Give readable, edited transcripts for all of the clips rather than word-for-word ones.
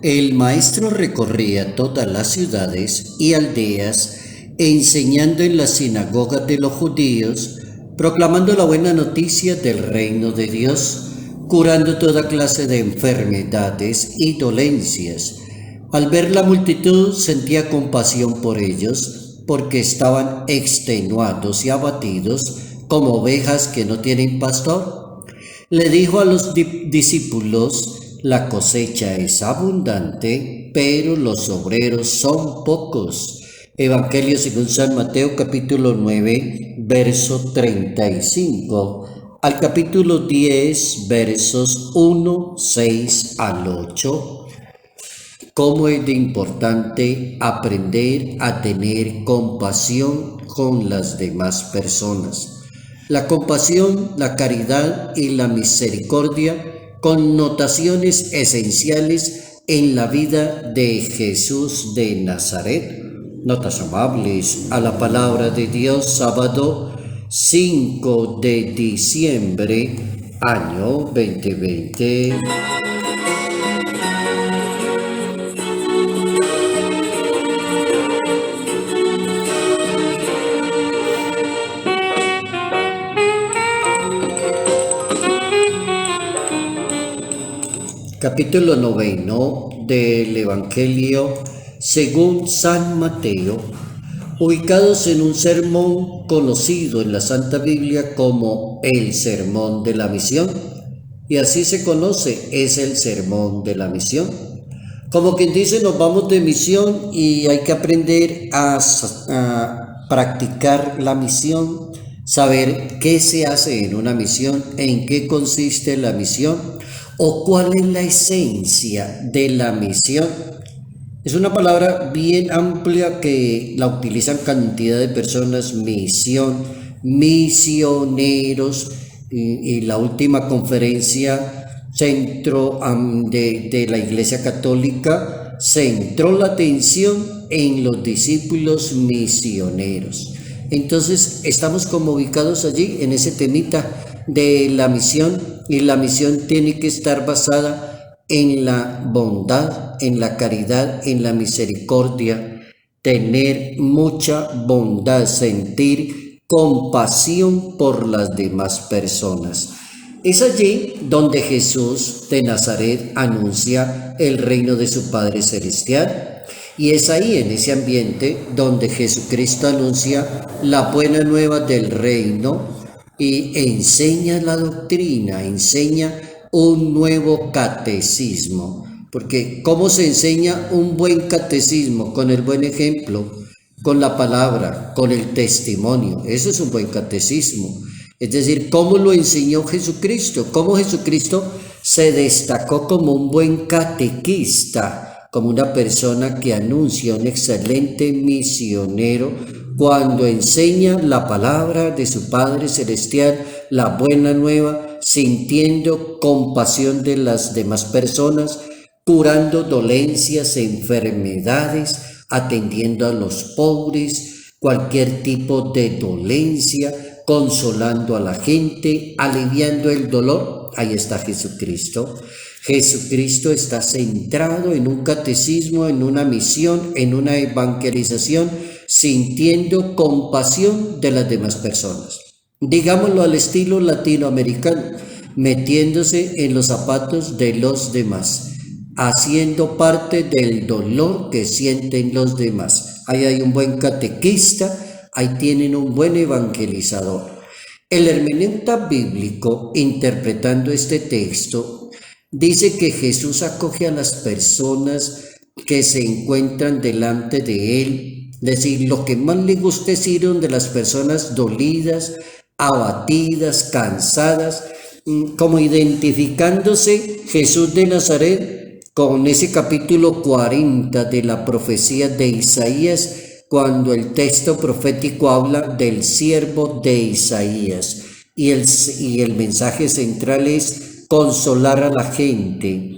El maestro recorría todas las ciudades y aldeas, enseñando en las sinagogas de los judíos, proclamando la buena noticia del reino de Dios, curando toda clase de enfermedades y dolencias. Al ver la multitud sentía compasión por ellos, porque estaban extenuados y abatidos como ovejas que no tienen pastor. Le dijo a los discípulos: la cosecha es abundante, pero los obreros son pocos. Evangelio según San Mateo, capítulo 9, verso 35, al capítulo 10, versos 1, 6 al 8. Cómo es de importante aprender a tener compasión con las demás personas. La compasión, la caridad y la misericordia, connotaciones esenciales en la vida de Jesús de Nazaret. Notas amables a la palabra de Dios, sábado 5 de diciembre, año 2020. Capítulo 9 del Evangelio según San Mateo, ubicados en un sermón conocido en la Santa Biblia como el Sermón de la Misión, y así se conoce, es el Sermón de la Misión. Como quien dice, nos vamos de misión y hay que aprender a practicar la misión, saber qué se hace en una misión, en qué consiste la misión, o cuál es la esencia de la misión. Es una palabra bien amplia que la utilizan cantidad de personas: misión, misioneros, y la última conferencia de la Iglesia Católica centró la atención en los discípulos misioneros. Entonces estamos como ubicados allí en ese temita de la misión, y la misión tiene que estar basada en la bondad, en la caridad, en la misericordia, tener mucha bondad, sentir compasión por las demás personas. Es allí donde Jesús de Nazaret anuncia el reino de su Padre Celestial, y es ahí, en ese ambiente, donde Jesucristo anuncia la buena nueva del reino y enseña la doctrina, enseña un nuevo catecismo. Porque ¿cómo se enseña un buen catecismo? Con el buen ejemplo, con la palabra, con el testimonio. Eso es un buen catecismo. Es decir, ¿cómo lo enseñó Jesucristo? ¿Cómo Jesucristo se destacó como un buen catequista, como una persona que anuncia, un excelente misionero, cuando enseña la palabra de su Padre Celestial, la buena nueva, sintiendo compasión de las demás personas, curando dolencias, enfermedades, atendiendo a los pobres, cualquier tipo de dolencia, consolando a la gente, aliviando el dolor. Ahí está Jesucristo. Jesucristo está centrado en un catecismo, en una misión, en una evangelización, sintiendo compasión de las demás personas. Digámoslo al estilo latinoamericano, metiéndose en los zapatos de los demás, haciendo parte del dolor que sienten los demás. Ahí hay un buen catequista, ahí tienen un buen evangelizador. El hermeneuta bíblico, interpretando este texto, dice que Jesús acoge a las personas que se encuentran delante de él. Es decir, lo que más le gusta es ir donde las personas dolidas, abatidas, cansadas, como identificándose Jesús de Nazaret con ese capítulo 40 de la profecía de Isaías, cuando el texto profético habla del siervo de Isaías, y el mensaje central es consolar a la gente.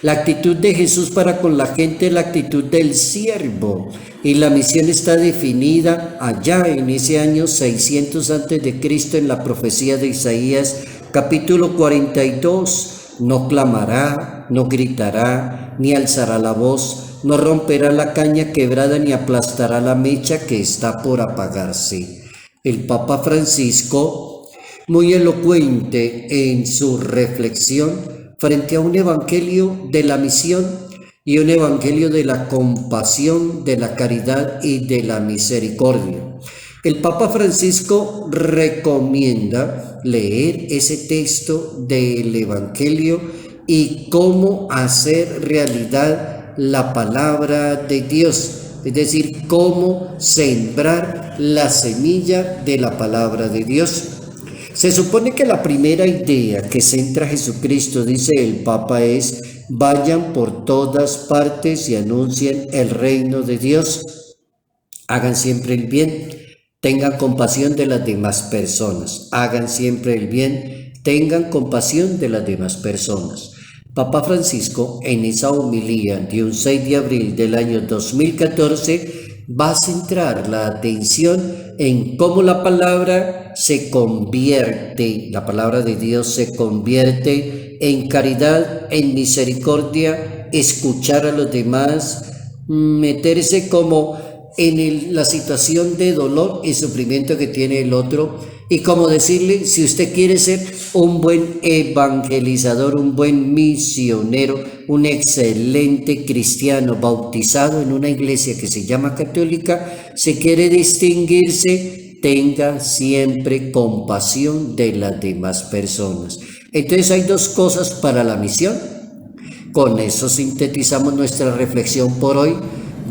La actitud de Jesús para con la gente es la actitud del siervo, y la misión está definida allá en ese año 600 a.C. en la profecía de Isaías, capítulo 42. No clamará, no gritará, ni alzará la voz, no romperá la caña quebrada, ni aplastará la mecha que está por apagarse. El Papa Francisco, muy elocuente en su reflexión frente a un evangelio de la misión y un evangelio de la compasión, de la caridad y de la misericordia. El Papa Francisco recomienda leer ese texto del evangelio y cómo hacer realidad la palabra de Dios, es decir, cómo sembrar la semilla de la palabra de Dios. Se supone que la primera idea que centra Jesucristo, dice el Papa, es: vayan por todas partes y anuncien el reino de Dios. Hagan siempre el bien, tengan compasión de las demás personas. Hagan siempre el bien, tengan compasión de las demás personas. Papa Francisco, en esa homilía de un 6 de abril del año 2014, va a centrar la atención en cómo la palabra se convierte, la palabra de Dios se convierte en caridad, en misericordia, escuchar a los demás, meterse como en la situación de dolor y sufrimiento que tiene el otro, y como decirle: si usted quiere ser un buen evangelizador, un buen misionero, un excelente cristiano bautizado en una iglesia que se llama católica, si quiere distinguirse, tenga siempre compasión de las demás personas. Entonces hay dos cosas para la misión. Con eso sintetizamos nuestra reflexión por hoy.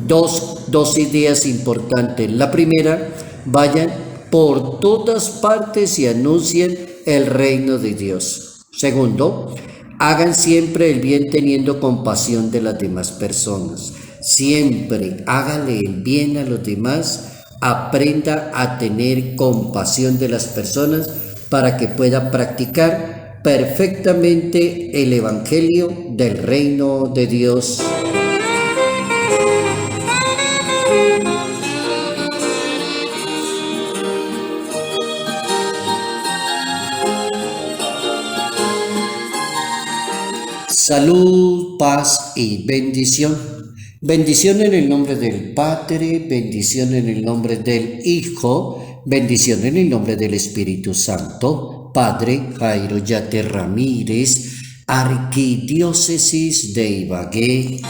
Dos ideas importantes. La primera: vayan por todas partes y anuncien el reino de Dios. Segundo: hagan siempre el bien teniendo compasión de las demás personas. Siempre hágale el bien a los demás, aprenda a tener compasión de las personas para que pueda practicar perfectamente el evangelio del reino de Dios. Salud, paz y bendición. Bendición en el nombre del Padre, bendición en el nombre del Hijo, bendición en el nombre del Espíritu Santo. Padre Jairo Yate Ramírez, Arquidiócesis de Ibagué.